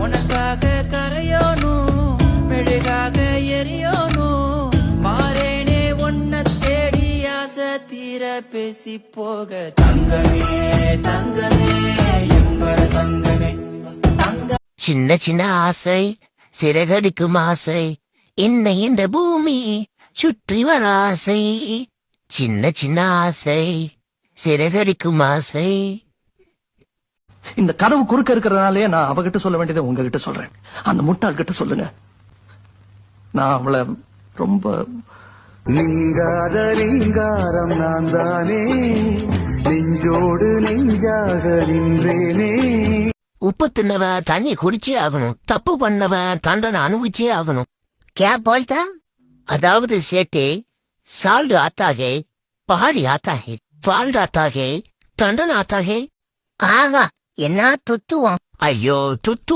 உனக்காக கரையோனும் மெழுகாக எரியோனும் மாறேனே ஒன்ன தேடி ஆசை தீர பேசி போக தங்கமே தங்கமே என்பர தங்கமே தங்க சின்ன சின்ன ஆசை சிறகடிக்கும் ஆசை என்னை இந்த பூமி சுற்றி வர ஆசை சின்ன சின்ன ஆசை சிறகடிக்கும் ஆசை. இந்த கதவு குறுக்க இருக்கிறதுனாலே நான் அவகிட்ட சொல்ல வேண்டியதை உங்ககிட்ட சொல்றேன். அந்த முட்டாள் கிட்ட சொல்லுங்க. நான் அவளை ரொம்ப நீங்காத ரீங்காரம் நான் தானே நெஞ்சோடு நெஞ்சாக நின்றேனே. உப்பு தின்னவ தண்ணி குடிச்சே ஆகணும், தப்பு பண்ணவ தண்டனை அனுபவிச்சே ஆகணும். கே போல்தா? அதாவது சேட்டே, சால்ட் आता है, पहाड़ी आता है, फाल्ट आता है, தண்டனை आता है. ஆகா என்ன துத்துவம். ஐயோ துத்து